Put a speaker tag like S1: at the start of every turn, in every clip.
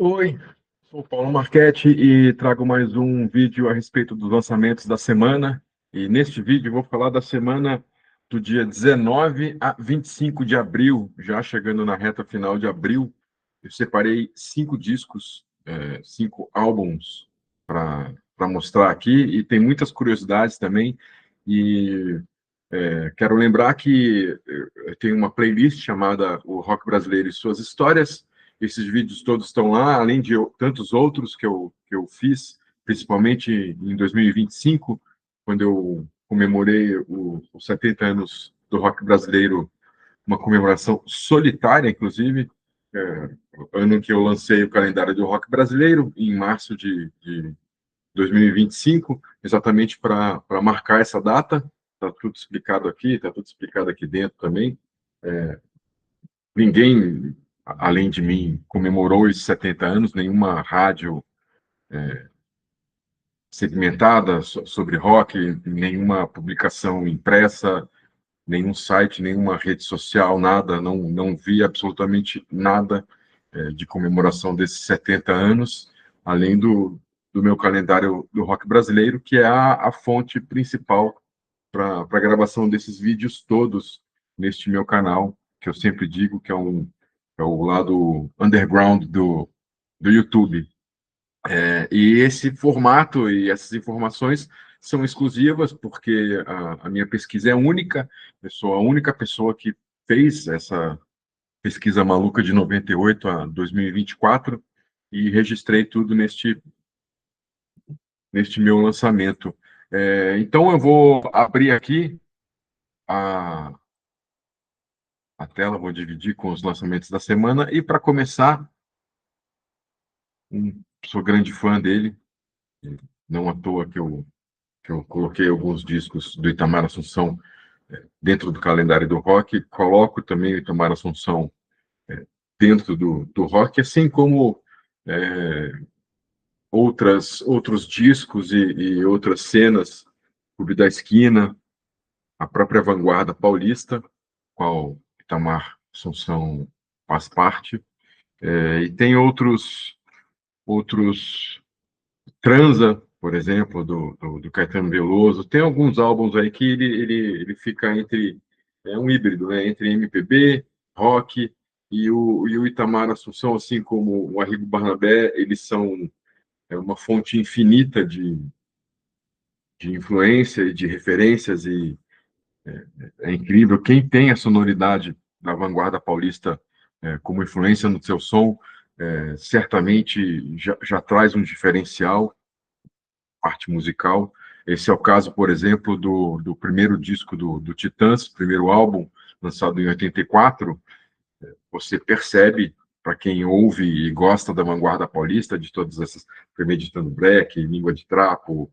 S1: Oi, sou o Paulo Marchetti e trago mais um vídeo a respeito dos lançamentos da semana. E neste vídeo eu vou falar da semana do dia 19 a 25 de abril, já chegando na reta final de abril. Eu separei 5 discos, 5 álbuns para mostrar aqui, e tem muitas curiosidades também. E quero lembrar que eu tenho uma playlist chamada O Rock Brasileiro e Suas Histórias. Esses vídeos todos estão lá, além de tantos outros que eu fiz, principalmente em 2025, quando eu comemorei os 70 anos do rock brasileiro, uma comemoração solitária, inclusive, é, ano que eu lancei o calendário do rock brasileiro, em março de 2025, exatamente para marcar essa data. Está tudo explicado aqui, está tudo explicado aqui dentro também. Ninguém, além de mim, comemorou esses 70 anos, nenhuma rádio segmentada sobre rock, nenhuma publicação impressa, nenhum site, nenhuma rede social, nada, não vi absolutamente nada de comemoração desses 70 anos, além do meu calendário do rock brasileiro, que é a fonte principal para a gravação desses vídeos todos neste meu canal, que eu sempre digo que é o lado underground do YouTube. E esse formato e essas informações são exclusivas porque a minha pesquisa é única, eu sou a única pessoa que fez essa pesquisa maluca de 98 a 2024 e registrei tudo neste meu lançamento. Então eu vou abrir aqui a, a tela, vou dividir com os lançamentos da semana, e para começar, sou grande fã dele, não à toa que eu coloquei alguns discos do Itamar Assunção dentro do calendário do rock, coloco também o Itamar Assunção dentro do rock, assim como é, outros discos e outras cenas, Clube da Esquina, a própria Vanguarda Paulista, qual Itamar Assunção faz parte, e tem outros Transa, por exemplo, do Caetano Veloso. Tem alguns álbuns aí que ele fica entre um híbrido, né, entre MPB, rock e o Itamar Assunção, assim como o Arrigo Barnabé, eles são uma fonte infinita de influência e de referências, e é incrível. Quem tem a sonoridade da Vanguarda Paulista como influência no seu som, certamente já traz um diferencial, parte musical. Esse é o caso, por exemplo, do primeiro disco do Titãs, primeiro álbum, lançado em 84. Você percebe, para quem ouve e gosta da Vanguarda Paulista, de todas essas, Premeditando Black, Língua de Trapo,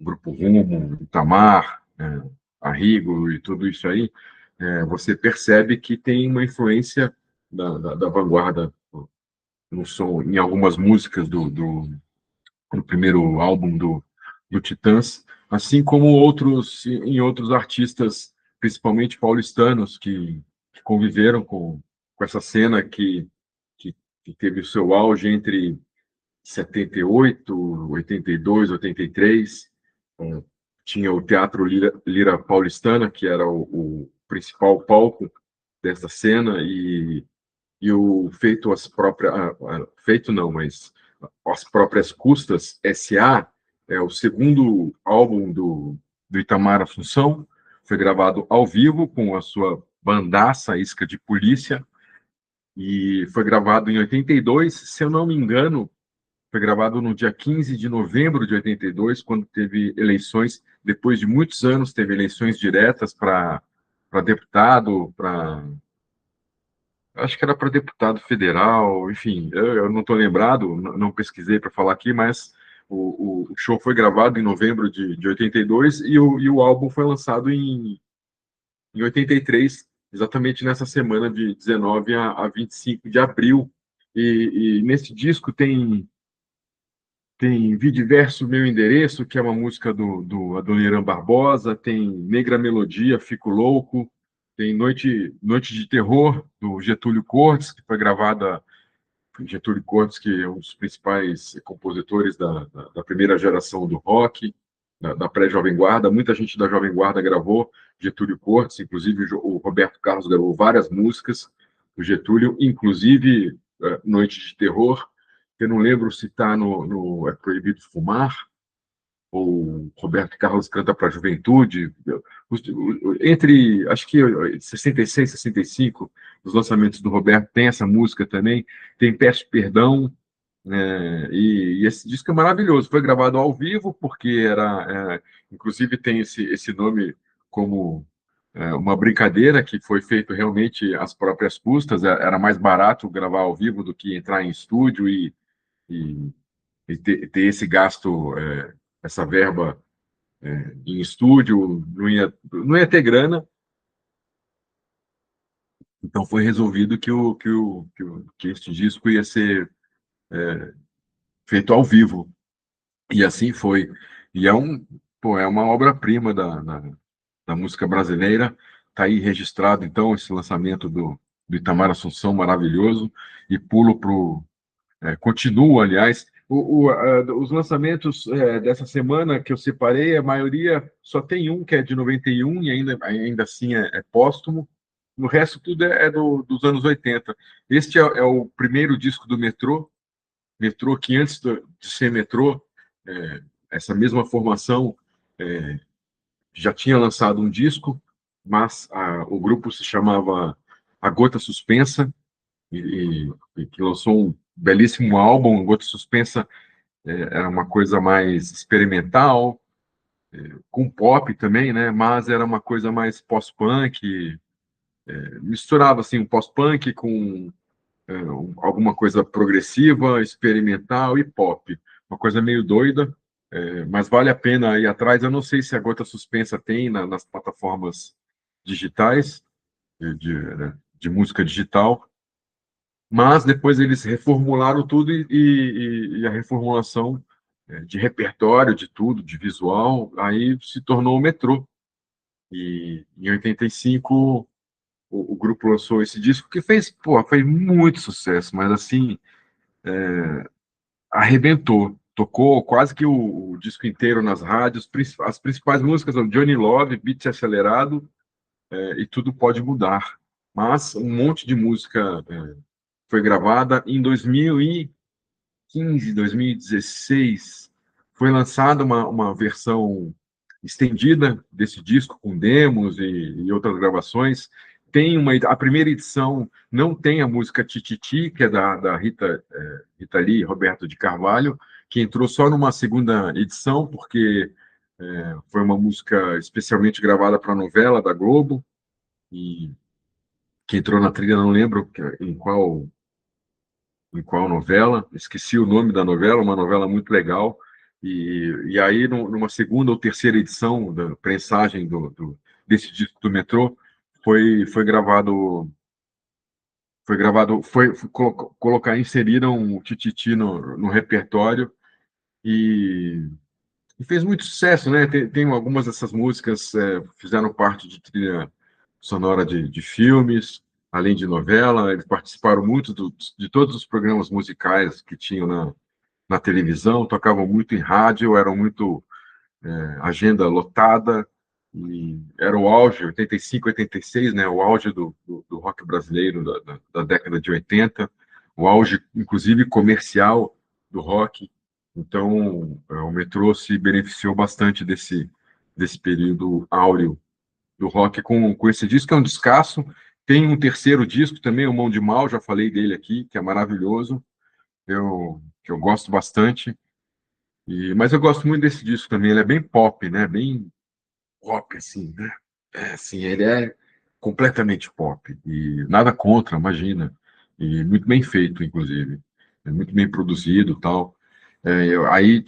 S1: Grupo Rumo, Itamar, Arrigo e tudo isso aí, você percebe que tem uma influência da vanguarda no som, em algumas músicas do primeiro álbum do Titãs, assim como em outros artistas, principalmente paulistanos, que conviveram com essa cena que teve o seu auge entre 78, 82, 83. Tinha o Teatro Lira Paulistana, que era o principal palco dessa cena, e o Feito às próprias, feito não, mas às próprias custas, SA, é o segundo álbum do Itamar Assunção, foi gravado ao vivo com a sua bandaça Isca de Polícia, e foi gravado em 82, se eu não me engano, foi gravado no dia 15 de novembro de 82, quando teve eleições, depois de muitos anos, teve eleições diretas para deputado, acho que era para deputado federal, enfim, eu não estou lembrado, não pesquisei para falar aqui, mas o show foi gravado em novembro de 82 e o álbum foi lançado em 83, exatamente nessa semana de 19 a 25 de abril. E nesse disco tem Vidiverso Meu Endereço, que é uma música do Adoniran Barbosa, tem Negra Melodia, Fico Louco, tem Noite de Terror, do Getúlio Cortes, que foi gravada Getúlio Cortes, que é um dos principais compositores da primeira geração do rock, da pré-Jovem Guarda. Muita gente da Jovem Guarda gravou Getúlio Cortes, inclusive o Roberto Carlos gravou várias músicas do Getúlio, inclusive Noite de Terror. Eu não lembro se está no É Proibido Fumar, ou Roberto Carlos canta para a juventude. Entre, acho que 66 e 65, os lançamentos do Roberto tem essa música também, tem Peço Perdão, e esse disco é maravilhoso. Foi gravado ao vivo, porque inclusive tem esse nome como uma brincadeira, que foi feito realmente às próprias custas. Era mais barato gravar ao vivo do que entrar em estúdio e, e ter esse gasto, essa verba em estúdio, não ia ter grana. Então foi resolvido que este disco ia ser feito ao vivo. E assim foi. E é uma obra-prima da música brasileira. Está aí registrado, então, esse lançamento do Itamar Assunção, maravilhoso. E pulo para o. Continua, aliás. Os lançamentos dessa semana que eu separei, a maioria só tem um que é de 91 e ainda assim é póstumo. O resto tudo é dos anos 80. Este é o primeiro disco do Metrô que antes de ser Metrô, é, essa mesma formação é, já tinha lançado um disco, mas o grupo se chamava A Gota Suspensa, e que lançou um belíssimo álbum. A Gota Suspensa era uma coisa mais experimental, com pop também, né? Mas era uma coisa mais pós-punk, misturava assim um pós-punk com alguma coisa progressiva, experimental e pop. Uma coisa meio doida, mas vale a pena ir atrás. Eu não sei se a Gota Suspensa tem nas plataformas digitais, de música digital, mas depois eles reformularam tudo e a reformulação de repertório, de tudo, de visual, aí se tornou o Metrô. E em 85 o grupo lançou esse disco que fez muito sucesso, mas assim, arrebentou. Tocou quase que o disco inteiro nas rádios, as principais músicas são Johnny Love, Beat Acelerado, e Tudo Pode Mudar. Mas um monte de música foi gravada. Em 2015, 2016, foi lançada uma versão estendida desse disco, com demos e outras gravações. A primeira edição não tem a música Tititi, que é da Rita Lee e Roberto de Carvalho, que entrou só numa segunda edição, porque foi uma música especialmente gravada para a novela da Globo, e que entrou na trilha, não lembro em qual novela, esqueci o nome da novela, uma novela muito legal. E aí, numa segunda ou terceira edição da prensagem desse disco do Metrô, foi gravado, inseriram o Tititi no repertório e fez muito sucesso, né? Tem algumas dessas músicas fizeram parte de trilha sonora de filmes, além de novela. Eles participaram muito de todos os programas musicais que tinham na televisão, tocavam muito em rádio, eram muito agenda lotada, e era o auge, 85, 86, né? O auge do rock brasileiro da década de 80, o auge, inclusive, comercial do rock. Então, o Metrô se beneficiou bastante desse período áureo do rock com esse disco, que é um descasso. Tem um terceiro disco também, O Mão de Mal, já falei dele aqui, que é maravilhoso, que eu gosto bastante. Mas eu gosto muito desse disco também, ele é bem pop, né? Bem pop, assim, né? Assim, ele é completamente pop, e nada contra, imagina. E muito bem feito, inclusive. É muito bem produzido, tal. Aí,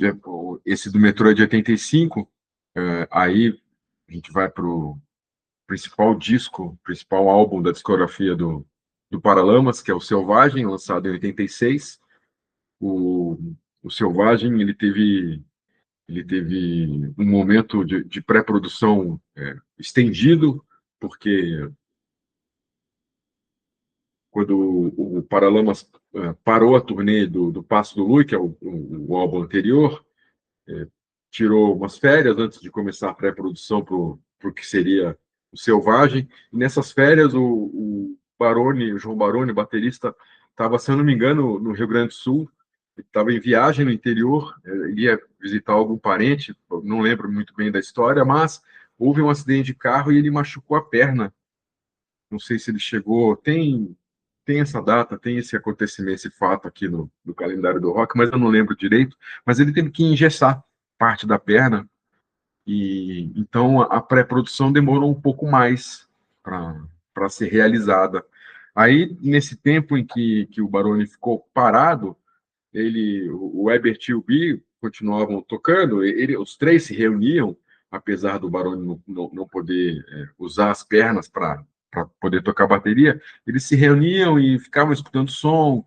S1: esse do Metrô é de 85, aí a gente vai para o principal álbum da discografia do Paralamas, que é o Selvagem, lançado em 86. O, o Selvagem, ele teve um momento de pré-produção estendido, porque quando o Paralamas parou a turnê do Passo do Lui, que é o álbum anterior, tirou umas férias antes de começar a pré-produção para o que seria o Selvagem. E nessas férias, o Baroni, o João Baroni, baterista, estava, se eu não me engano, no Rio Grande do Sul, estava em viagem no interior, ia visitar algum parente, não lembro muito bem da história, mas houve um acidente de carro e ele machucou a perna. Não sei se ele chegou, tem essa data, tem esse acontecimento, esse fato aqui no calendário do rock, mas eu não lembro direito. Mas ele teve que engessar parte da perna, e então a pré-produção demorou um pouco mais para ser realizada. Aí, nesse tempo em que o Baroni ficou parado, o Herbert e o Bi continuavam tocando, os três se reuniam, apesar do Baroni não poder usar as pernas para poder tocar bateria, eles se reuniam e ficavam escutando som,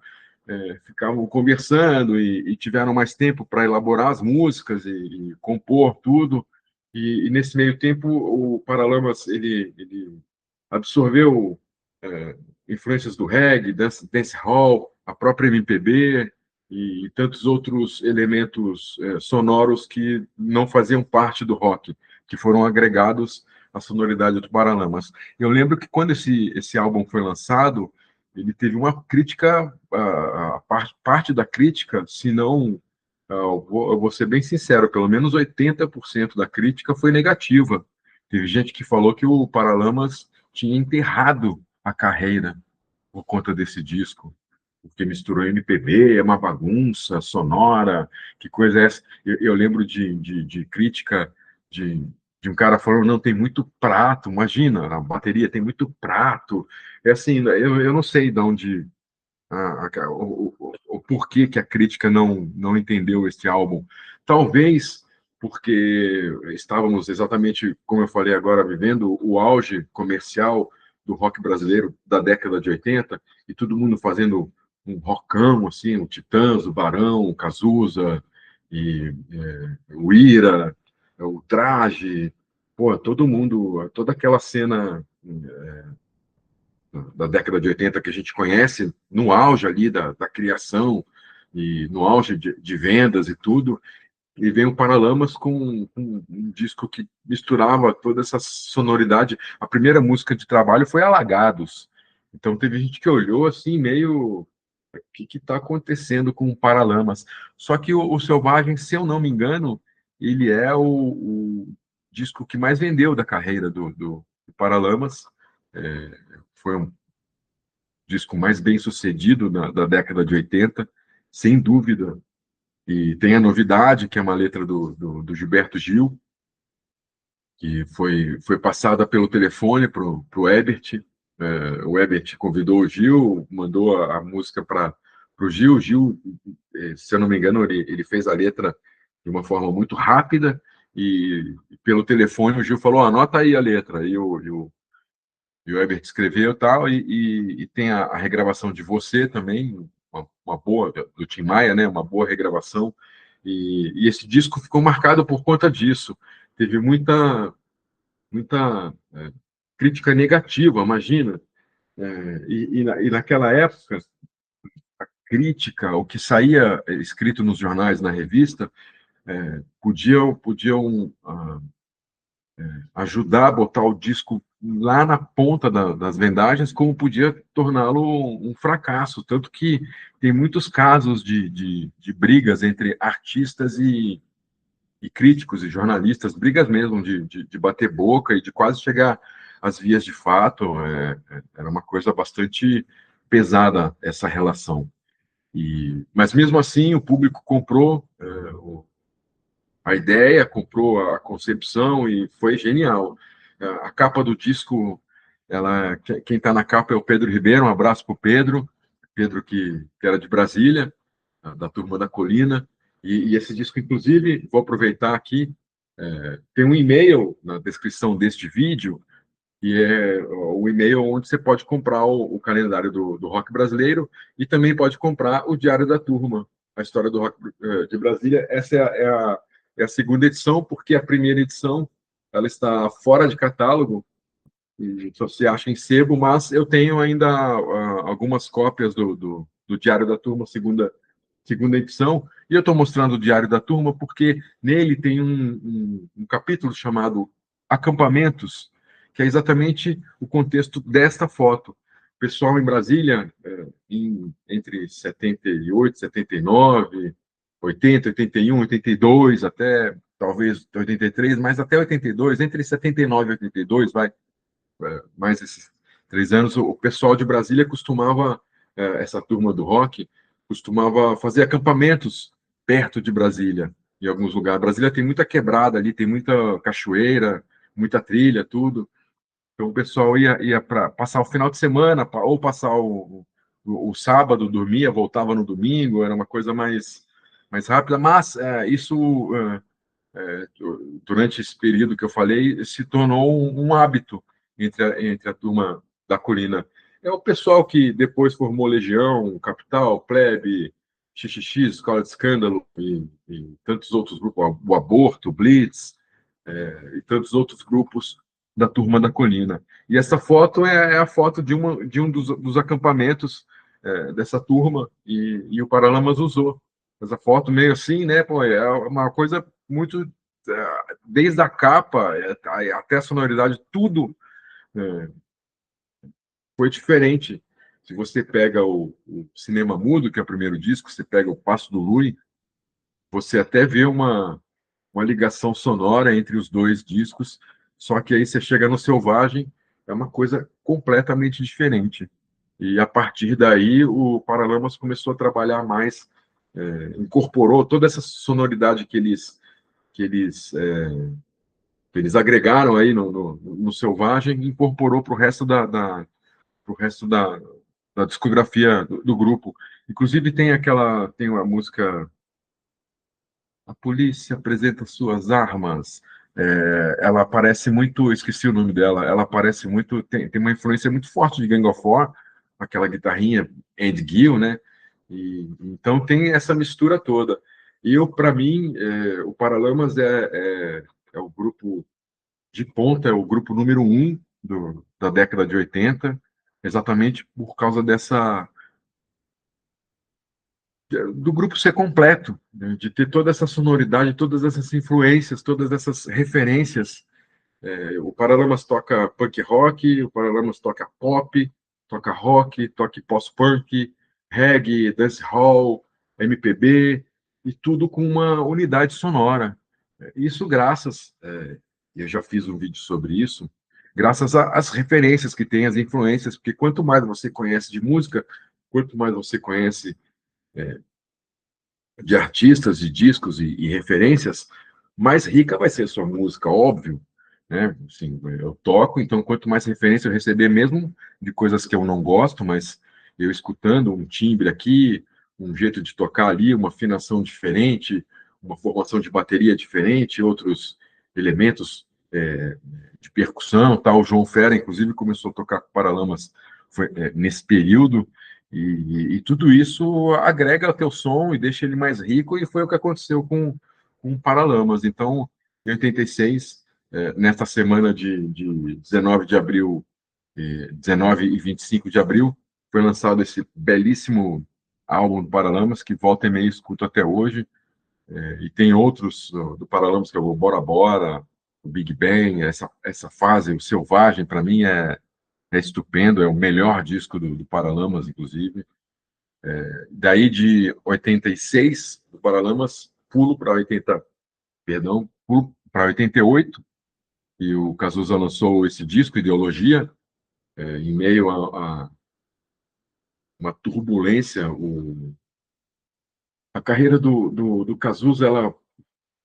S1: ficavam conversando e tiveram mais tempo para elaborar as músicas e compor tudo. E nesse meio tempo, o Paralamas ele absorveu influências do reggae, dancehall, a própria MPB e tantos outros elementos sonoros que não faziam parte do rock, que foram agregados à sonoridade do Paralamas. Eu lembro que quando esse álbum foi lançado, ele teve uma crítica, parte da crítica, se não, eu vou ser bem sincero, pelo menos 80% da crítica foi negativa. Teve gente que falou que o Paralamas tinha enterrado a carreira por conta desse disco, porque misturou MPB, é uma bagunça sonora, que coisa é essa? Eu lembro de crítica de, de um cara falando, não, tem muito prato, imagina, a bateria tem muito prato. É assim, eu não sei de onde, o porquê que a crítica não entendeu este álbum. Talvez porque estávamos exatamente, como eu falei agora, vivendo o auge comercial do rock brasileiro da década de 80, e todo mundo fazendo um rockão, assim, o Titãs, o Barão, o Cazuza, o Ira, o Traje, pô, todo mundo, toda aquela cena da década de 80 que a gente conhece, no auge ali da criação e no auge de vendas e tudo, e vem o Paralamas com um disco que misturava toda essa sonoridade. A primeira música de trabalho foi Alagados. Então teve gente que olhou assim, meio. O que está acontecendo com o Paralamas? Só que o Selvagem, se eu não me engano, ele é o disco que mais vendeu da carreira do Paralamas. Foi um disco mais bem sucedido da década de 80, sem dúvida. E tem a novidade, que é uma letra do Gilberto Gil, que foi passada pelo telefone para o Ebert. O Ebert convidou o Gil, mandou a música para o Gil. O Gil, se eu não me engano, ele fez a letra de uma forma muito rápida, e pelo telefone o Gil falou, anota aí a letra. E o Ebert escreveu tal, e tem a regravação de Você também, uma boa, do Tim Maia, né, uma boa regravação, e esse disco ficou marcado por conta disso. Teve muita crítica negativa, imagina. E naquela época, a crítica, o que saía escrito nos jornais, na revista, podiam ajudar a botar o disco lá na ponta das vendagens, como podia torná-lo um fracasso. Tanto que tem muitos casos de brigas entre artistas e críticos e jornalistas, brigas mesmo de bater boca e de quase chegar às vias de fato. Era uma coisa bastante pesada essa relação. Mas mesmo assim, o público comprou a ideia, comprou a concepção e foi genial. A capa do disco, quem está na capa é o Pedro Ribeiro, um abraço para o Pedro, Pedro que era de Brasília, da Turma da Colina, e esse disco, inclusive, vou aproveitar aqui, tem um e-mail na descrição deste vídeo, que é o e-mail onde você pode comprar o calendário do rock brasileiro e também pode comprar o Diário da Turma, a história do rock de Brasília. Essa é a segunda edição, porque a primeira edição ela está fora de catálogo, e só se acha em sebo, mas eu tenho ainda algumas cópias do Diário da Turma, segunda edição, e eu estou mostrando o Diário da Turma porque nele tem um capítulo chamado Acampamentos, que é exatamente o contexto desta foto. O pessoal em Brasília, entre 78, 79, 80, 81, 82, até talvez 83, mas até 82, entre 79 e 82, vai, mais esses 3 anos, o pessoal de Brasília costumava, essa turma do rock, costumava fazer acampamentos perto de Brasília, em alguns lugares. Brasília tem muita quebrada ali, tem muita cachoeira, muita trilha, tudo. Então o pessoal ia para passar o final de semana, ou passar o sábado, dormia, voltava no domingo, era uma coisa mais rápida, mas isso durante esse período que eu falei, se tornou um hábito entre a turma da colina. É o pessoal que depois formou Legião, Capital, Plebe, XXX, Escola de Escândalo e tantos outros grupos, o Aborto, o Blitz, e tantos outros grupos da turma da colina. E essa foto é a foto de um dos acampamentos dessa turma, e o Paralamas usou. Essa foto meio assim, né? Pô, é uma coisa muito desde a capa até a sonoridade, tudo é, foi diferente. Se você pega o Cinema Mudo, que é o primeiro disco, você pega o Passo do Lui, você até vê uma ligação sonora entre os dois discos, só que aí você chega no Selvagem, é uma coisa completamente diferente. E a partir daí o Paralamas começou a trabalhar mais, incorporou toda essa sonoridade que eles agregaram aí no Selvagem e incorporou para o resto pro resto da discografia do grupo. Inclusive tem uma música A Polícia Apresenta Suas Armas. Ela parece muito, esqueci o nome dela, ela parece muito, tem uma influência muito forte de Gang of War, aquela guitarrinha Andy Gill, né? Então tem essa mistura toda. E eu, para mim, o Paralamas é o grupo de ponta, é o grupo número um da década de 80, exatamente por causa do grupo ser completo, né, de ter toda essa sonoridade, todas essas influências, todas essas referências. O Paralamas toca punk rock, o Paralamas toca pop, toca rock, toca post-punk, reggae, dancehall, MPB, e tudo com uma unidade sonora. Isso graças, eu já fiz um vídeo sobre isso, graças às referências que tem, as influências, porque quanto mais você conhece de música, quanto mais você conhece de artistas, de discos e referências, mais rica vai ser a sua música, óbvio, né? Assim, eu toco, então quanto mais referência eu receber, mesmo de coisas que eu não gosto, mas eu escutando um timbre aqui, um jeito de tocar ali, uma afinação diferente, uma formação de bateria diferente, outros elementos de percussão, tal. O João Fera, inclusive, começou a tocar com Paralamas nesse período, e tudo isso agrega ao teu som e deixa ele mais rico, e foi o que aconteceu com Paralamas. Então, em 86, nesta semana de 19 de abril, 19 e 25 de abril, foi lançado esse belíssimo álbum do Paralamas, que volta e meia escuto até hoje, e tem outros do Paralamas, que é o Bora Bora, o Big Bang, essa fase, o Selvagem, para mim é estupendo, é o melhor disco do Paralamas, inclusive. Daí de 86, do Paralamas, pulo para 80, perdão, pulo para 88, e o Cazuza lançou esse disco, Ideologia, em meio a uma turbulência. A carreira do Cazuza, ela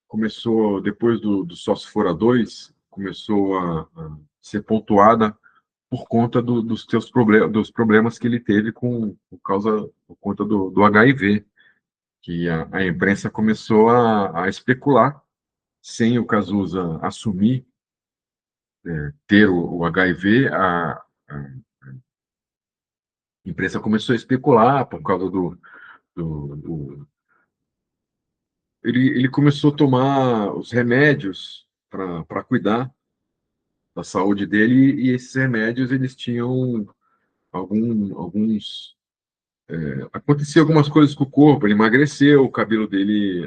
S1: começou, depois do Sócio Fora 2, começou a ser pontuada por conta dos problemas que ele teve por conta do HIV, que a imprensa começou a especular, sem o Cazuza assumir ter o HIV, a imprensa começou a especular por causa ele começou a tomar os remédios para cuidar, da saúde dele, e esses remédios, eles tinham alguns... Acontecia algumas coisas com o corpo, ele emagreceu, o cabelo dele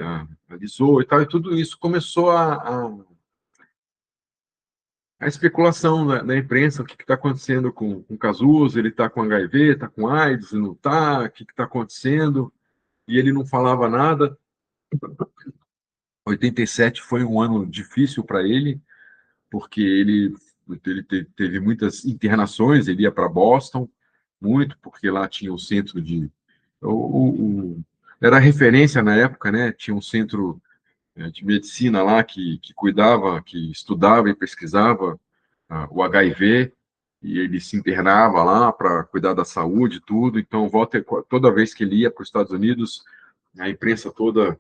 S1: alisou e tal, e tudo isso começou a especulação da imprensa, o que está acontecendo com o Cazuza, ele está com HIV, está com AIDS, não está, o que está acontecendo, e ele não falava nada. 87 foi um ano difícil para ele, porque ele teve muitas internações, ele ia para Boston, muito, porque lá tinha o centro de... era referência na época, né? Tinha um centro de medicina lá que cuidava, que estudava e pesquisava o HIV, e ele se internava lá para cuidar da saúde e tudo. Então, toda vez que ele ia para os Estados Unidos, a imprensa toda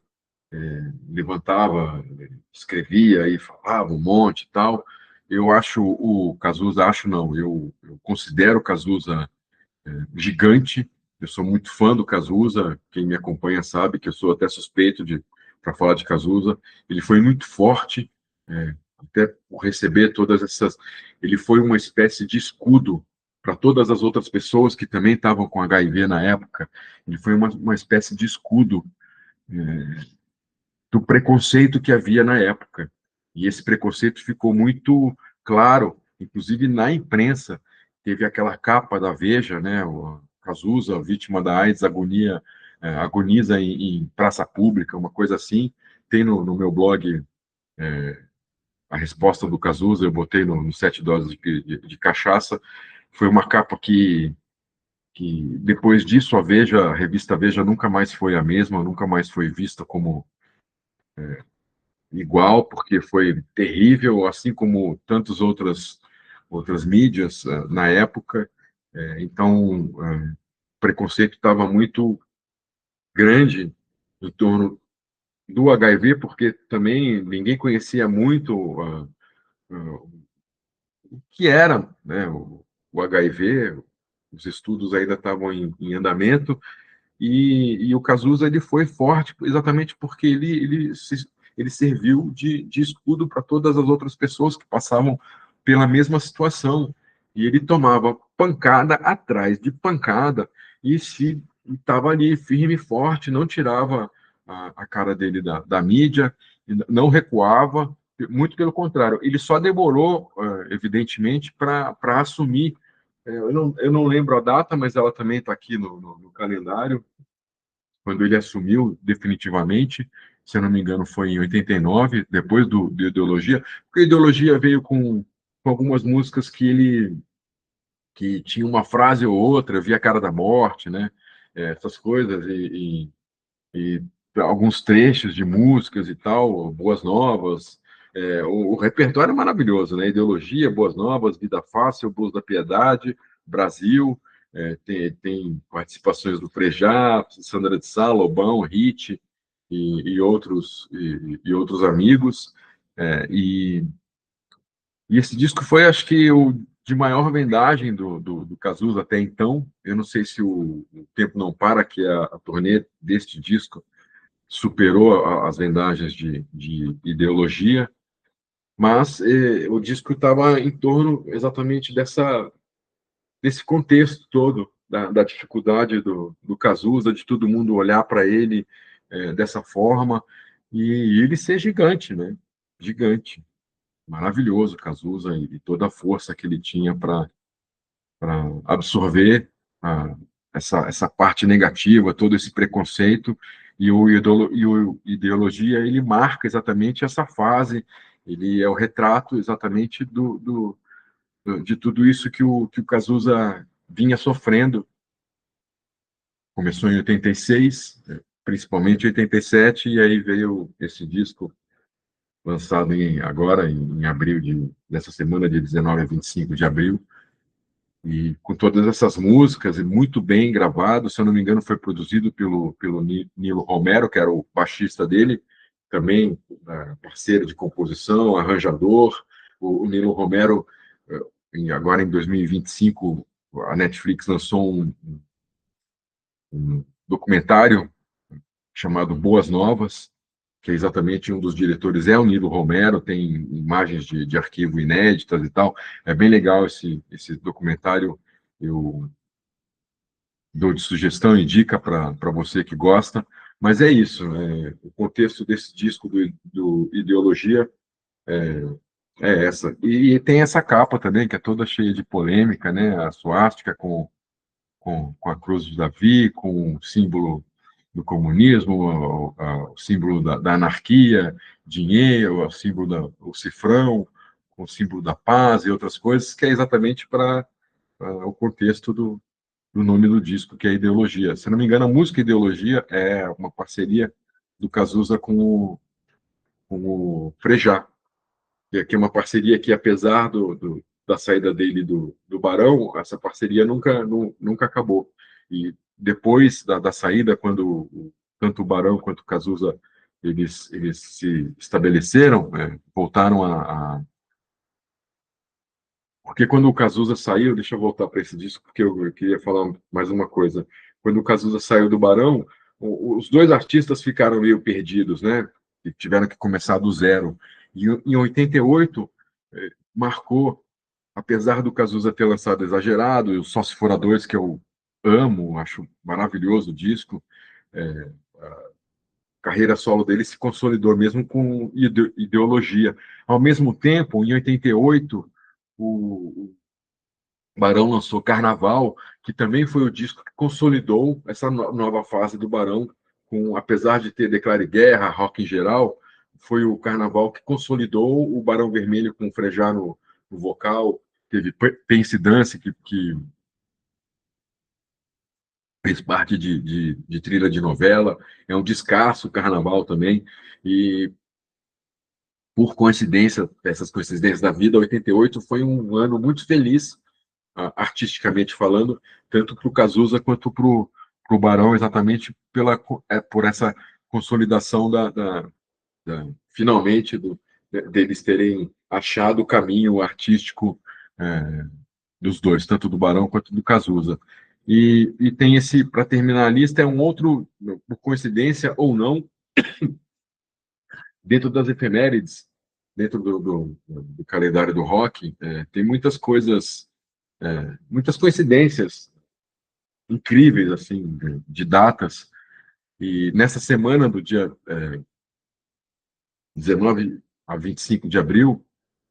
S1: levantava, escrevia e falava um monte e tal. Eu acho o Cazuza, acho não, eu considero o Cazuza gigante. Eu sou muito fã do Cazuza. Quem me acompanha sabe que eu sou até suspeito de para falar de Cazuza. Ele foi muito forte, até por receber todas essas. Ele foi uma espécie de escudo para todas as outras pessoas que também estavam com HIV na época. Ele foi uma espécie de escudo do preconceito que havia na época. E esse preconceito ficou muito claro, inclusive na imprensa. Teve aquela capa da Veja, né? O Cazuza, vítima da AIDS, agoniza em praça pública, uma coisa assim. Tem no meu blog a resposta do Cazuza, eu botei no 7 doses de cachaça. Foi uma capa que depois disso a revista Veja nunca mais foi a mesma, nunca mais foi vista como igual, porque foi terrível, assim como tantas outras mídias na época. Então, o preconceito estava muito grande em torno do HIV, porque também ninguém conhecia muito o que era, né, o HIV. Os estudos ainda estavam em andamento. E o Cazuza ele foi forte exatamente porque ele serviu de escudo para todas as outras pessoas que passavam pela mesma situação. E ele tomava pancada atrás de pancada e se estava ali firme e forte, não tirava a cara dele da mídia, não recuava, muito pelo contrário, ele só demorou, evidentemente, para assumir. Eu não lembro a data, mas ela também está aqui no calendário, quando ele assumiu definitivamente. Se eu não me engano, foi em 89, depois do Ideologia, porque a Ideologia veio com algumas músicas que tinha uma frase ou outra, via a cara da morte, né? Essas coisas, e alguns trechos de músicas e tal, Boas Novas. O repertório é maravilhoso, né? Ideologia, Boas Novas, Vida Fácil, Blues da Piedade, Brasil. Tem participações do Frejá, Sandra de Sá, Lobão, Hit e outros amigos. E esse disco foi, acho que, o de maior vendagem do Cazuza até então. Eu não sei se o Tempo Não Para, que é a turnê deste disco, superou as vendagens de Ideologia, mas o disco estava em torno exatamente desse contexto todo, da dificuldade do Cazuza, de todo mundo olhar para ele dessa forma, e ele ser gigante, né? Gigante. Maravilhoso, Cazuza, e toda a força que ele tinha para absorver a, essa parte negativa, todo esse preconceito, e o Ideologia, ele marca exatamente essa fase, ele é o retrato exatamente de tudo isso que o Cazuza vinha sofrendo. Começou em 86, principalmente em 87, e aí veio esse disco lançado agora, em abril dessa semana, de 19 a 25 de abril, e com todas essas músicas, e muito bem gravado. Se eu não me engano, foi produzido pelo Nilo Romero, que era o baixista dele, também parceiro de composição, arranjador. O Nilo Romero, agora em 2025, a Netflix lançou um documentário chamado Boas Novas, que é exatamente um dos diretores, é o Nilo Romero, tem imagens de arquivo inéditas e tal. É bem legal esse documentário. Eu dou de sugestão e dica para você que gosta. Mas é isso, né? O contexto desse disco do Ideologia é essa. E tem essa capa também, que é toda cheia de polêmica, né? A suástica com a cruz de Davi, com o símbolo do comunismo, o símbolo da anarquia, dinheiro, o símbolo o cifrão, o símbolo da paz e outras coisas, que é exatamente para o contexto do nome do disco, que é Ideologia. Se não me engano, a música Ideologia é uma parceria do Cazuza com o Frejá, que aqui é uma parceria que, apesar da saída dele do Barão, essa parceria nunca acabou. E depois da saída, quando tanto o Barão quanto o Cazuza eles se estabeleceram, voltaram porque quando o Cazuza saiu, deixa eu voltar para esse disco, porque eu queria falar mais uma coisa. Quando o Cazuza saiu do Barão, os dois artistas ficaram meio perdidos, né? E tiveram que começar do zero. E em 88, marcou, apesar do Cazuza ter lançado Exagerado, e o Só Se For a Dois, que eu amo, acho maravilhoso o disco, a carreira solo dele se consolidou mesmo com ideologia. Ao mesmo tempo, em 88, o Barão lançou Carnaval, que também foi o disco que consolidou essa nova fase do Barão, apesar de ter Declare Guerra, rock em geral, foi o Carnaval que consolidou o Barão Vermelho com o Frejá no vocal, teve Pense Dance, que fez parte de trilha de novela, é um descasso o Carnaval também, e por coincidência, essas coincidências da vida, 88 foi um ano muito feliz, artisticamente falando, tanto para o Cazuza quanto para o Barão, exatamente por essa consolidação finalmente, deles terem achado o caminho artístico é, dos dois, tanto do Barão quanto do Cazuza. E tem esse, para terminar a lista, é um outro, por coincidência ou não, dentro das efemérides, dentro do calendário do rock, tem muitas coincidências incríveis, assim, de datas. E nessa semana do dia 19 a 25 de abril,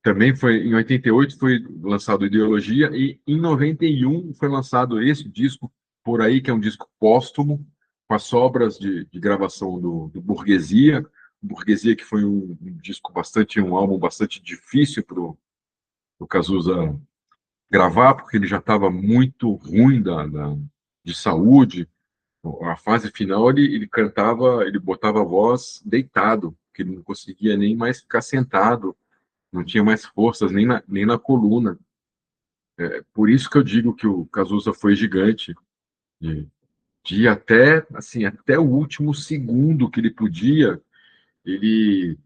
S1: também foi, em 88 foi lançado Ideologia, e em 91 foi lançado esse disco, Por Aí, que é um disco póstumo, com as sobras de gravação do Burguesia. Burguesia, que foi um álbum bastante difícil para o Cazuza gravar, porque ele já estava muito ruim de saúde. A fase final, ele cantava, ele botava a voz deitado, porque ele não conseguia nem mais ficar sentado, não tinha mais forças nem na coluna. Por isso que eu digo que o Cazuza foi gigante, de, de ir até, assim, até o último segundo que ele podia, ele,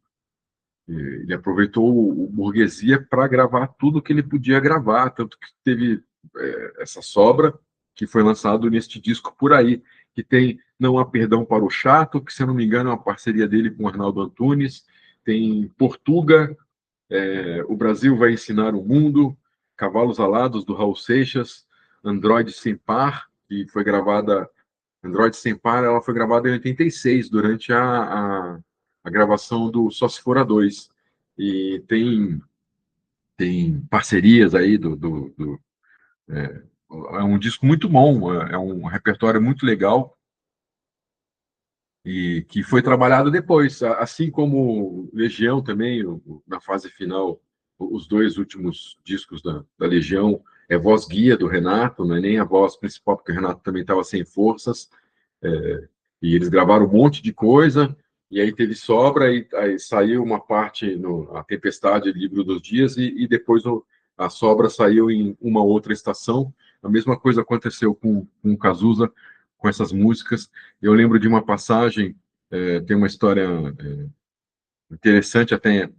S1: ele aproveitou o Burguesia para gravar tudo que ele podia gravar, tanto que teve essa sobra que foi lançado neste disco Por Aí, que tem Não Há Perdão para o Chato, que, se eu não me engano, é uma parceria dele com o Arnaldo Antunes, tem Portuga, O Brasil Vai Ensinar o Mundo, Cavalos Alados, do Raul Seixas, Android Sem Par, que foi gravada, Android Sem Par, ela foi gravada em 86, durante a gravação do Só Se For a Dois, e tem parcerias aí é um disco muito bom, é um repertório muito legal e que foi trabalhado depois, assim como Legião também, na fase final, os dois últimos discos da Legião é voz guia do Renato, não é nem a voz principal, porque o Renato também estava sem forças, e eles gravaram um monte de coisa, e aí teve sobra, e aí saiu uma parte no A Tempestade, Livro dos Dias, e depois a sobra saiu em uma outra estação. A mesma coisa aconteceu com o Cazuza, com essas músicas. Eu lembro de uma passagem, tem uma história interessante, até de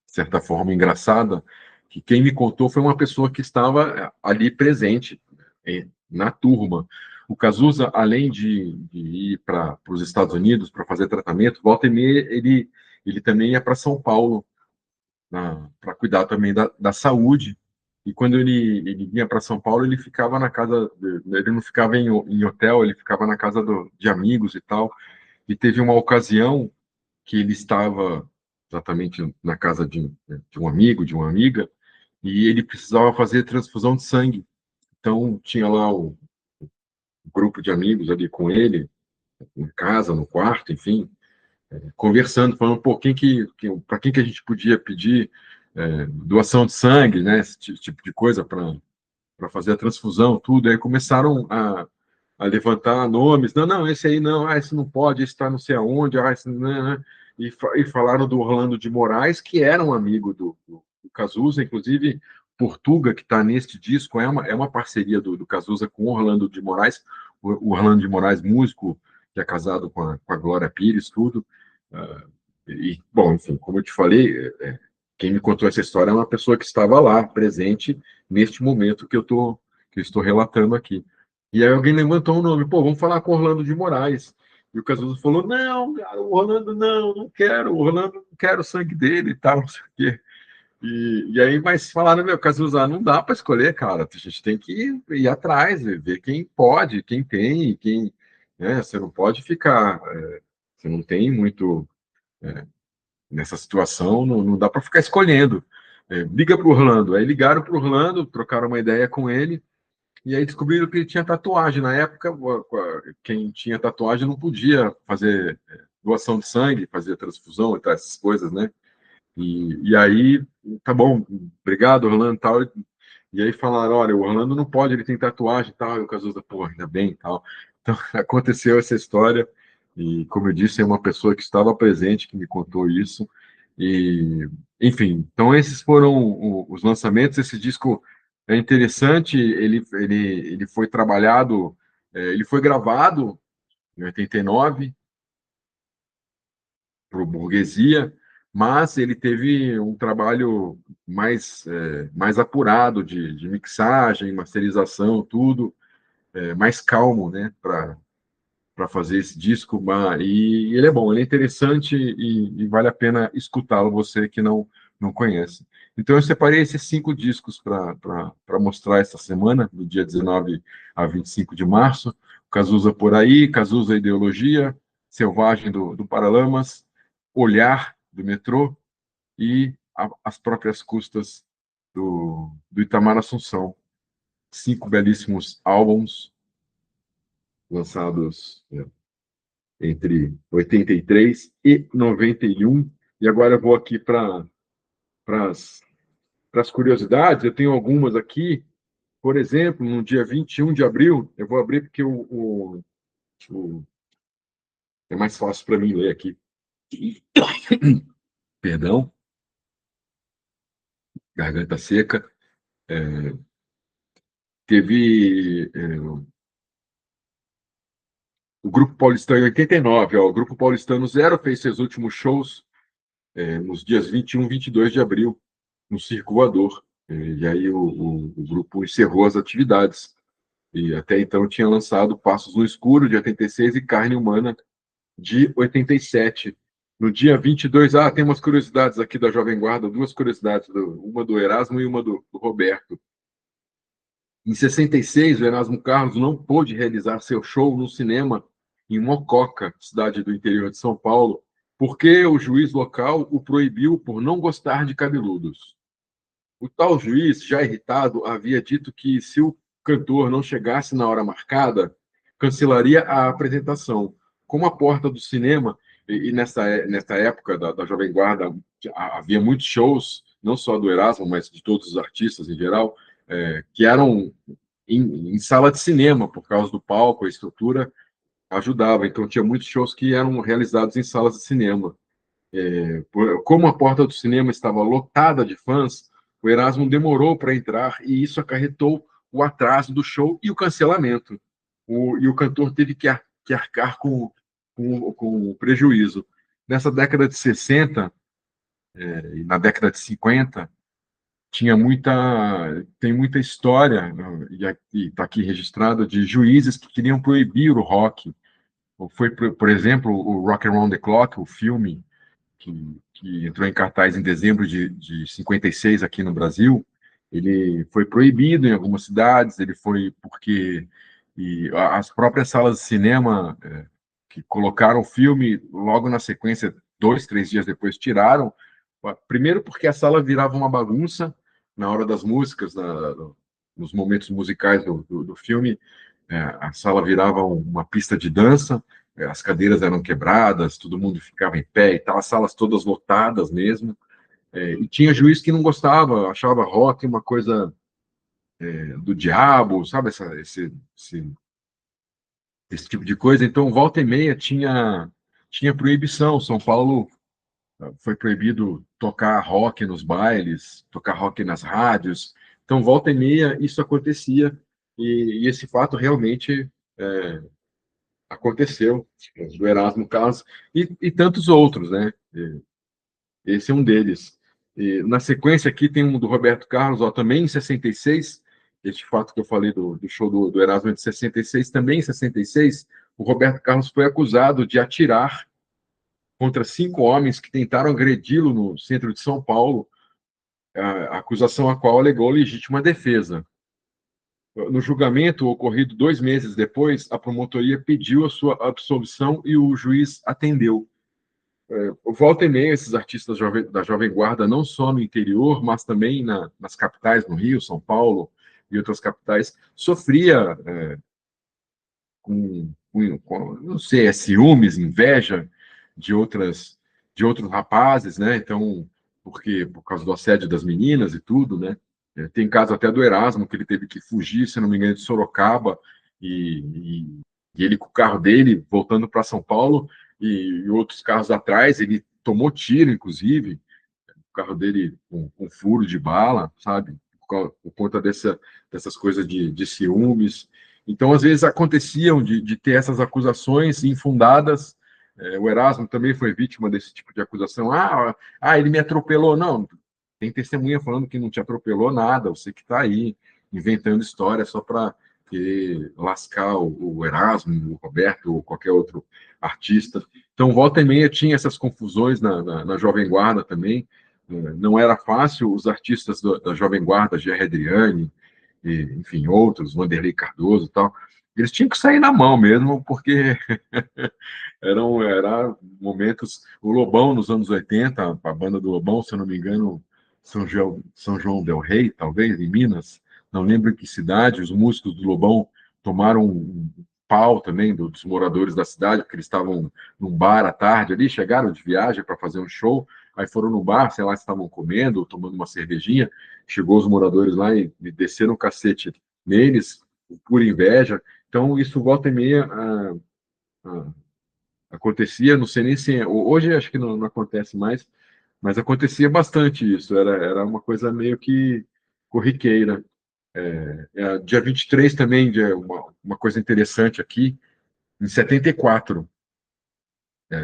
S1: certa forma engraçada, que quem me contou foi uma pessoa que estava ali presente, na turma. O Cazuza, além de ir para os Estados Unidos para fazer tratamento, volta e meia, ele também ia para São Paulo para cuidar também da saúde. E quando ele vinha para São Paulo, ele ficava na casa, ele não ficava em hotel, ele ficava na casa de amigos e tal. E teve uma ocasião que ele estava exatamente na casa de um amigo, de uma amiga, e ele precisava fazer transfusão de sangue. Então, tinha lá o grupo de amigos ali com ele, em casa, no quarto, enfim, conversando, falando, pô, para quem que a gente podia pedir doação de sangue, né, esse tipo de coisa para fazer a transfusão, tudo. Aí começaram a levantar nomes. Não, não, esse aí não, esse não pode, esse está não sei aonde, esse não, né? E falaram do Orlando de Moraes, que era um amigo do Cazuza, inclusive Portuga, que está neste disco, é uma parceria do Cazuza com o Orlando de Moraes, o Orlando de Moraes, músico, que é casado com a Glória Pires, tudo. Bom, enfim, como eu te falei, quem me contou essa história é uma pessoa que estava lá, presente, neste momento que eu estou relatando aqui. E aí alguém levantou um nome, pô, vamos falar com o Orlando de Moraes. E o Cazuza falou, não, cara, o Orlando não quero, o Orlando não quero o sangue dele e tal, não sei o quê. E aí, mas falaram, meu, Cazuza, não dá para escolher, cara, a gente tem que ir atrás, ver quem pode, quem tem, quem, né, você não pode ficar, você não tem muito, nessa situação, não dá para ficar escolhendo. Liga para o Orlando, aí ligaram para o Orlando, trocaram uma ideia com ele, e aí descobriram que ele tinha tatuagem. Na época, quem tinha tatuagem não podia fazer doação de sangue, fazer transfusão e tal, essas coisas, né? E aí, tá bom, obrigado, Orlando, tal. E aí falaram, olha, o Orlando não pode, ele tem tatuagem e tal. E o Cazuza, pô, ainda bem, tal. Então, aconteceu essa história. E, como eu disse, é uma pessoa que estava presente que me contou isso. E, enfim, então esses foram os lançamentos. Esse disco é interessante, ele foi trabalhado, ele foi gravado em 89 para o Burguesia, mas ele teve um trabalho mais apurado de mixagem, masterização, tudo, mais calmo, né, para fazer esse disco. E ele é bom, ele é interessante e vale a pena escutá-lo, você que não conhece. Então, eu separei esses 5 discos para mostrar essa semana, do dia 19 a 25 de março. Cazuza Por Aí, Cazuza Ideologia, Selvagem do Paralamas, Olhar, do Metrô, e As Próprias Custas, do Itamar Assunção. 5 belíssimos álbuns lançados entre 83 e 91. E agora eu vou aqui para as curiosidades. Eu tenho algumas aqui. Por exemplo, no dia 21 de abril, eu vou abrir porque é mais fácil para mim ler aqui. Perdão, garganta seca. Teve o Grupo Paulistano em 89. Ó, o Grupo Paulistano Zero fez seus últimos shows nos dias 21 e 22 de abril, no Circo Voador. E aí o grupo encerrou as atividades. E até então tinha lançado Passos no Escuro, de 86, e Carne Humana, de 87. No dia 22, tem umas curiosidades aqui da Jovem Guarda, 2 curiosidades, uma do Erasmo e uma do Roberto. Em 66, o Erasmo Carlos não pôde realizar seu show no cinema em Mococa, cidade do interior de São Paulo, porque o juiz local o proibiu por não gostar de cabeludos. O tal juiz, já irritado, havia dito que se o cantor não chegasse na hora marcada, cancelaria a apresentação. Como a porta do cinema, e nessa época da Jovem Guarda, havia muitos shows, não só do Erasmo, mas de todos os artistas em geral, que eram em sala de cinema, por causa do palco, a estrutura ajudava. Então, tinha muitos shows que eram realizados em salas de cinema. Como a porta do cinema estava lotada de fãs, o Erasmo demorou para entrar e isso acarretou o atraso do show e o cancelamento. E o cantor teve que arcar com o prejuízo. Nessa década de 60 e na década de 50, tem muita história, né, e está aqui registrado, de juízes que queriam proibir o rock. Foi, por exemplo, o Rock Around the Clock, o filme que entrou em cartaz em dezembro de 56 aqui no Brasil. Ele foi proibido em algumas cidades, ele foi porque as próprias salas de cinema que colocaram o filme, logo na sequência, 2, 3 dias depois, tiraram. Primeiro porque a sala virava uma bagunça na hora das músicas, nos momentos musicais do filme, a sala virava uma pista de dança, as cadeiras eram quebradas, todo mundo ficava em pé e tal, as salas todas lotadas mesmo. E tinha juiz que não gostava, achava rock uma coisa do diabo, sabe, esse tipo de coisa. Então, volta e meia tinha proibição. São Paulo foi proibido tocar rock nos bailes, tocar rock nas rádios. Então, volta e meia isso acontecia, e esse fato realmente aconteceu, do Erasmo Carlos, e tantos outros, né? Esse é um deles. E, na sequência aqui tem um do Roberto Carlos, ó, também em 66, este fato que eu falei do show do Erasmo de 66, também em 66, o Roberto Carlos foi acusado de atirar contra 5 homens que tentaram agredi-lo no centro de São Paulo, a acusação a qual alegou legítima defesa. No julgamento, ocorrido 2 meses depois, a promotoria pediu a sua absolvição e o juiz atendeu. Volta e meia, esses artistas da Jovem Guarda, não só no interior, mas também nas capitais, no Rio, São Paulo e outras capitais, sofria não sei, ciúmes, inveja de outros rapazes, né? Então, porque por causa do assédio das meninas e tudo, né? Tem caso até do Erasmo, que ele teve que fugir, se não me engano, de Sorocaba, e ele com o carro dele voltando para São Paulo, e outros carros atrás, ele tomou tiro, inclusive, o carro dele com furo de bala, sabe? Por conta dessas coisas de ciúmes. Então, às vezes, aconteciam de ter essas acusações infundadas. O Erasmo também foi vítima desse tipo de acusação. Ele me atropelou. Não, tem testemunha falando que não te atropelou nada, você que está aí inventando história só para querer lascar o Erasmo, o Roberto ou qualquer outro artista. Então, volta e meia tinha essas confusões na Jovem Guarda também. Não era fácil, os artistas da Jovem Guarda, Gerry Adriani, enfim, outros, Vanderlei Cardoso e tal, eles tinham que sair na mão mesmo, porque eram momentos. O Lobão, nos anos 80, a banda do Lobão, se eu não me engano, São João del Rei, talvez, em Minas, não lembro em que cidade, os músicos do Lobão tomaram um pau também dos moradores da cidade, porque eles estavam num bar à tarde ali, chegaram de viagem para fazer um show, aí foram no bar, sei lá, estavam comendo, tomando uma cervejinha, chegou os moradores lá e desceram o cacete neles, por inveja. Então, isso volta e meia acontecia, não sei nem se. Hoje acho que não acontece mais, mas acontecia bastante isso, era uma coisa meio que corriqueira. Dia 23 também, uma coisa interessante aqui, em 74,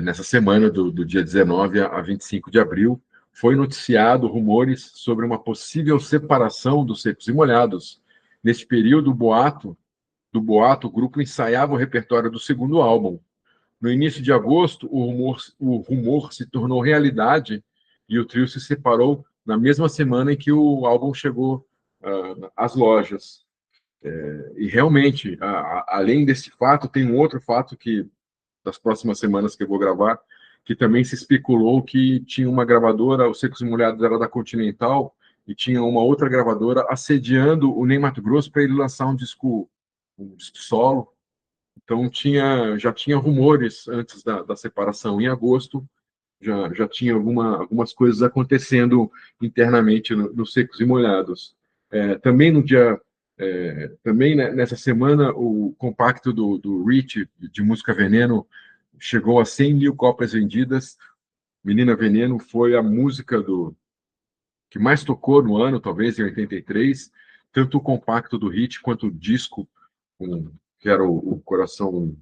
S1: nessa semana do dia 19 a 25 de abril, foi noticiado rumores sobre uma possível separação dos Secos e Molhados. Neste período, o grupo ensaiava o repertório do segundo álbum. No início de agosto, o rumor se tornou realidade e o trio se separou na mesma semana em que o álbum chegou às lojas. E realmente, além desse fato, tem um outro fato que das próximas semanas que eu vou gravar, que também se especulou que tinha uma gravadora, o Secos e Molhados era da Continental, e tinha uma outra gravadora assediando o Ney Matogrosso para ele lançar um disco solo. Então já tinha rumores antes da separação. Em agosto já tinha algumas coisas acontecendo internamente no Secos e Molhados. Também também nessa semana, o compacto do Rich, de Música Veneno, chegou a 100 mil cópias vendidas. Menina Veneno foi a música que mais tocou no ano, talvez em 83, tanto o compacto do Hit quanto o disco, que era o Coração.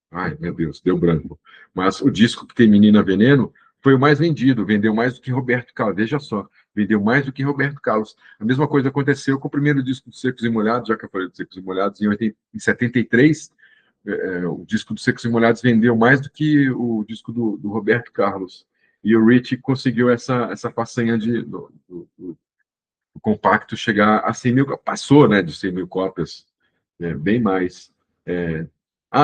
S1: Ai, meu Deus, deu branco. Mas o disco que tem Menina Veneno foi o mais vendido, vendeu mais do que Roberto Carlos, veja só. vendeu mais do que Roberto Carlos. A mesma coisa aconteceu com o primeiro disco do Secos e Molhados, já que eu falei do Secos e Molhados, em 73, o disco do Secos e Molhados vendeu mais do que o disco do Roberto Carlos. E o Rich conseguiu essa façanha do compacto chegar a 100 mil, passou, né, de 100 mil cópias, bem mais. É,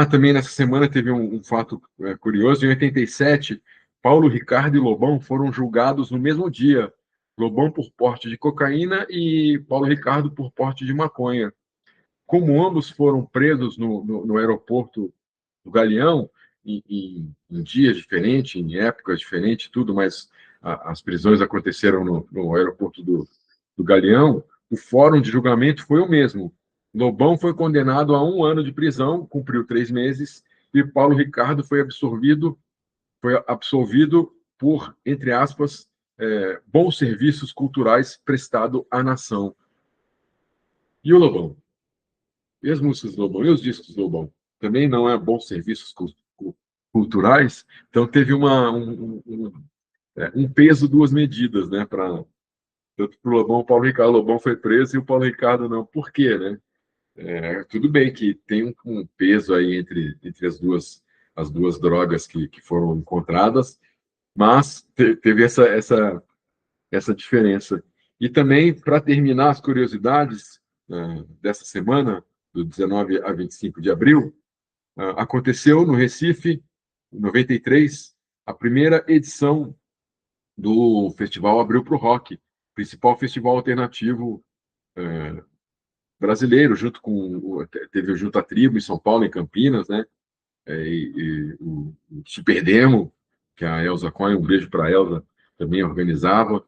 S1: também nessa semana teve um fato curioso. Em 87, Paulo Ricardo e Lobão foram julgados no mesmo dia. Lobão por porte de cocaína e Paulo Ricardo por porte de maconha. Como ambos foram presos no aeroporto do Galeão, em dias diferentes, em épocas diferentes, tudo, mas as prisões aconteceram no aeroporto do Galeão, o fórum de julgamento foi o mesmo. Lobão foi condenado a 1 ano de prisão, cumpriu 3 meses, e Paulo Ricardo foi absolvido por, entre aspas, bons serviços culturais prestado à nação. E o Lobão? E as músicas do Lobão? E os discos do Lobão? Também não é bons serviços culturais? Então teve um peso, duas medidas, né? Tanto para o Lobão, o Paulo Ricardo. O Lobão foi preso e o Paulo Ricardo não. Por quê, né? Tudo bem que tem um peso aí entre as duas drogas que foram encontradas, mas teve essa diferença. E também, para terminar as curiosidades dessa semana, do 19 a 25 de abril, aconteceu no Recife, em 93, a primeira edição do Festival Abril para o Rock, principal festival alternativo brasileiro, teve o Junta Tribo em São Paulo, em Campinas, né? E o Super Demo, que a Elza Cohen, um beijo para a Elza, também organizava.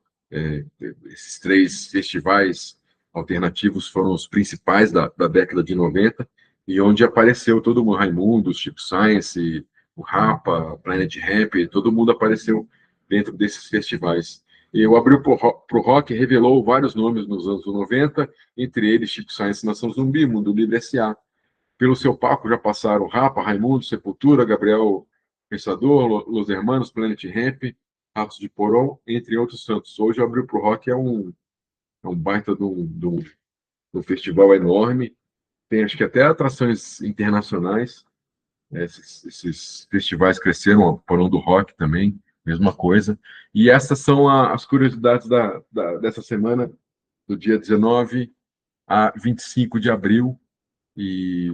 S1: Esses 3 festivais alternativos foram os principais da década de 90, e onde apareceu todo mundo, Raimundo, Chico Science, o Rapa, Planet Ramp, todo mundo apareceu dentro desses festivais. E o Abril para o Rock revelou vários nomes nos anos 90, entre eles Chico Science, Nação Zumbi, Mundo Livre S.A. Pelo seu palco já passaram Rapa, Raimundo, Sepultura, Gabriel Pensador, Los Hermanos, Planet Ramp, Ratos de Porão, entre outros tantos. Hoje o Abril pro Rock é um baita de um festival enorme. Tem acho que até atrações internacionais. Esses festivais cresceram, o Porão do Rock também, mesma coisa. E essas são as curiosidades dessa semana, do dia 19 a 25 de abril. E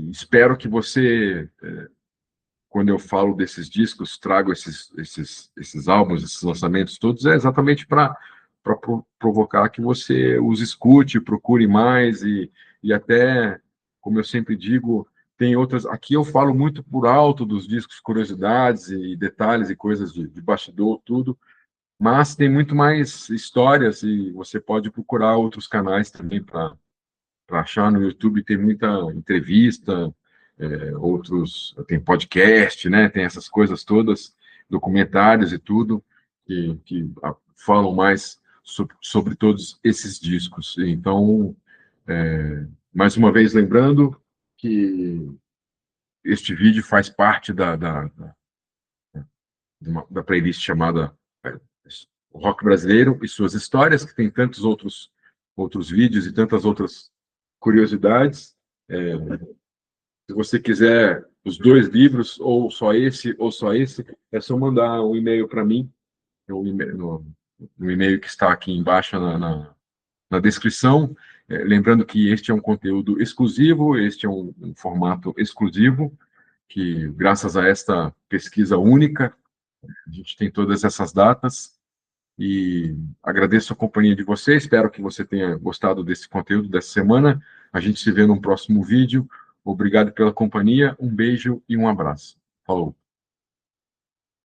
S1: espero que você, quando eu falo desses discos, trago esses álbuns, esses lançamentos todos, é exatamente para provocar que você os escute, procure mais e até, como eu sempre digo, tem outras. Aqui eu falo muito por alto dos discos, curiosidades e detalhes e coisas de bastidor, tudo, mas tem muito mais histórias e você pode procurar outros canais também para achar. No YouTube tem muita entrevista, tem podcast, né? Tem essas coisas todas, documentários e tudo, que falam mais sobre todos esses discos. Então, mais uma vez lembrando que este vídeo faz parte da playlist chamada Rock Brasileiro e Suas Histórias, que tem tantos outros vídeos e tantas outras curiosidades. Se você quiser os 2 livros, ou só esse, é só mandar um e-mail para mim, no e-mail que está aqui embaixo na descrição. Lembrando que este é um conteúdo exclusivo, este é um formato exclusivo, que graças a esta pesquisa única, a gente tem todas essas datas, e agradeço a companhia de vocês, espero que você tenha gostado desse conteúdo dessa semana. A gente se vê no próximo vídeo. Obrigado pela companhia, um beijo e um abraço. Falou!